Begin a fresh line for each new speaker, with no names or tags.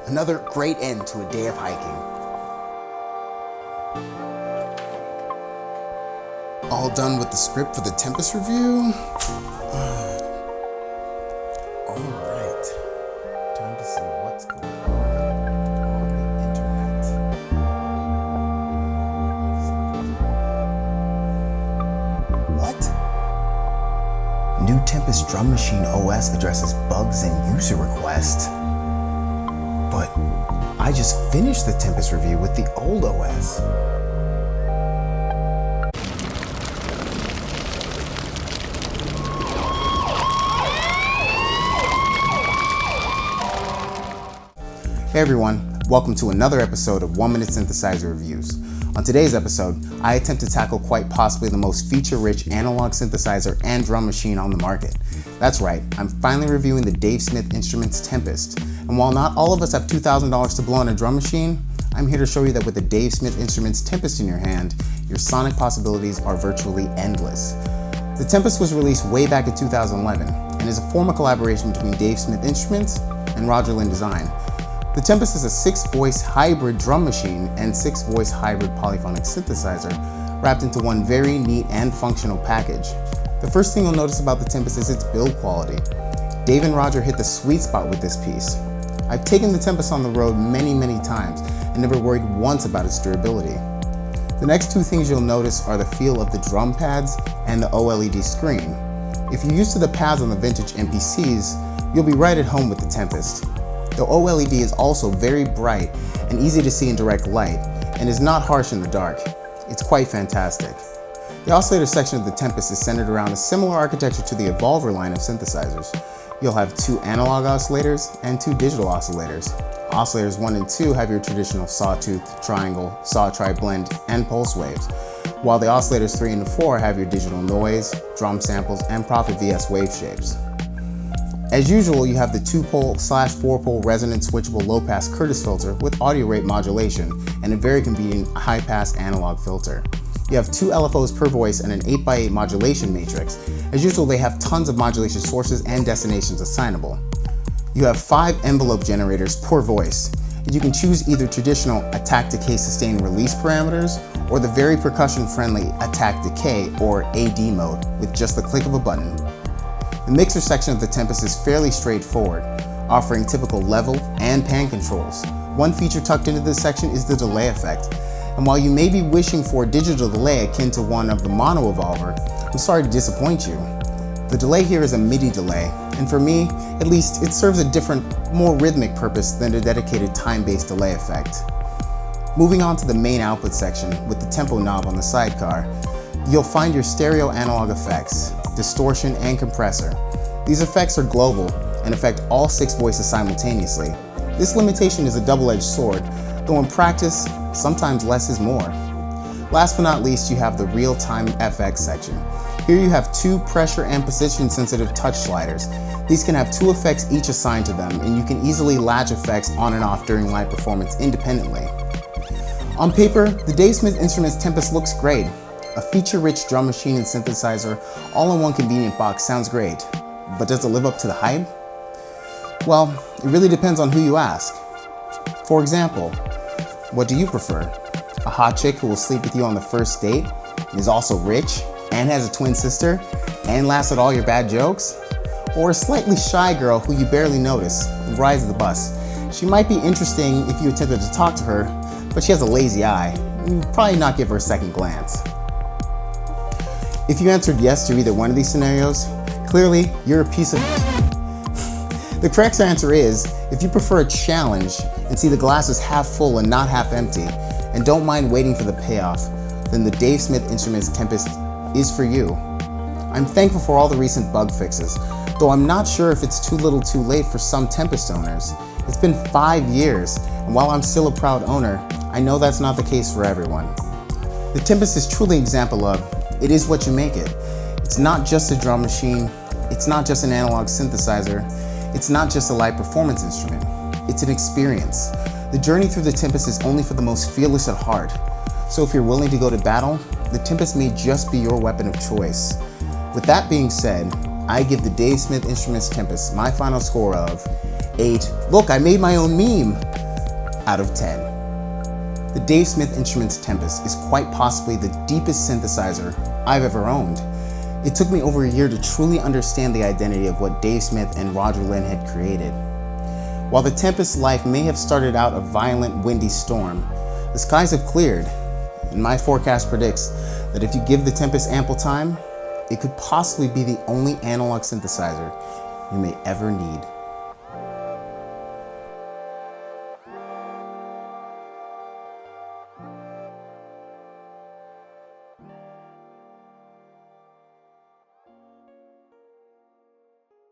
Another great end to a day of hiking. All done with the script for the Tempest review. Alright, time to see what's going on the internet. What? New Tempest Drum Machine OS addresses bugs and user requests. But I just finished the Tempest review with the old OS. Hey everyone, welcome to another episode of 1 Minute Synthesizer Reviews. On today's episode, I attempt to tackle quite possibly the most feature-rich analog synthesizer and drum machine on the market. That's right, I'm finally reviewing the Dave Smith Instruments Tempest. And while not all of us have $2,000 to blow on a drum machine, I'm here to show you that with the Dave Smith Instruments Tempest in your hand, your sonic possibilities are virtually endless. The Tempest was released way back in 2011 and is a form of collaboration between Dave Smith Instruments and Roger Lynn Design. The Tempest is a 6-voice hybrid drum machine and 6-voice hybrid polyphonic synthesizer wrapped into one very neat and functional package. The first thing you'll notice about the Tempest is its build quality. Dave and Roger hit the sweet spot with this piece. I've taken the Tempest on the road many times and never worried once about its durability. The next two things you'll notice are the feel of the drum pads and the OLED screen. If you're used to the pads on the vintage MPCs, you'll be right at home with the Tempest. The OLED is also very bright and easy to see in direct light and is not harsh in the dark. It's quite fantastic. The oscillator section of the Tempest is centered around a similar architecture to the Evolver line of synthesizers. You'll have 2 analog oscillators and 2 digital oscillators. Oscillators 1 and 2 have your traditional sawtooth, triangle, saw-tri-blend, and pulse waves, while the oscillators 3 and 4 have your digital noise, drum samples, and Prophet VS wave shapes. As usual, you have the 2-pole/4-pole resonant switchable low-pass Curtis filter with audio rate modulation and a very convenient high-pass analog filter. You have 2 LFOs per voice and an 8x8 modulation matrix. As usual, they have tons of modulation sources and destinations assignable. You have 5 envelope generators per voice. You can choose either traditional attack, decay, sustain, release parameters or the very percussion-friendly attack, decay or AD mode with just the click of a button. The mixer section of the Tempest is fairly straightforward, offering typical level and pan controls. One feature tucked into this section is the delay effect. And while you may be wishing for a digital delay akin to one of the mono Evolver, I'm sorry to disappoint you. The delay here is a MIDI delay, and for me, at least, it serves a different, more rhythmic purpose than a dedicated time-based delay effect. Moving on to the main output section with the tempo knob on the sidecar, you'll find your stereo analog effects, distortion, and compressor. These effects are global and affect all 6 voices simultaneously. This limitation is a double-edged sword, though in practice, sometimes less is more. Last but not least, you have the real-time FX section. Here you have 2 pressure and position-sensitive touch sliders. These can have 2 effects each assigned to them, and you can easily latch effects on and off during live performance independently. On paper, the Dave Smith Instruments Tempest looks great. A feature-rich drum machine and synthesizer all in one convenient box sounds great, but does it live up to the hype? Well, it really depends on who you ask. For example, what do you prefer? A hot chick who will sleep with you on the first date, is also rich, and has a twin sister, and laughs at all your bad jokes? Or a slightly shy girl who you barely notice and rides the bus? She might be interesting if you attempted to talk to her, but she has a lazy eye. You'd probably not give her a second glance. If you answered yes to either one of these scenarios, clearly you're a piece of... The correct answer is, if you prefer a challenge and see the glass as half full and not half empty, and don't mind waiting for the payoff, then the Dave Smith Instruments Tempest is for you. I'm thankful for all the recent bug fixes, though I'm not sure if it's too little too late for some Tempest owners. It's been 5 years, and while I'm still a proud owner, I know that's not the case for everyone. The Tempest is truly an example of, it is what you make it. It's not just a drum machine, it's not just an analog synthesizer, it's not just a live performance instrument, it's an experience. The journey through the Tempest is only for the most fearless at heart. So if you're willing to go to battle, the Tempest may just be your weapon of choice. With that being said, I give the Dave Smith Instruments Tempest my final score of 8, look, I made my own meme, out of 10. The Dave Smith Instruments Tempest is quite possibly the deepest synthesizer I've ever owned. It took me over a year to truly understand the identity of what Dave Smith and Roger Lynn had created. While the Tempest's life may have started out a violent, windy storm, the skies have cleared, and my forecast predicts that if you give the Tempest ample time, it could possibly be the only analog synthesizer you may ever need.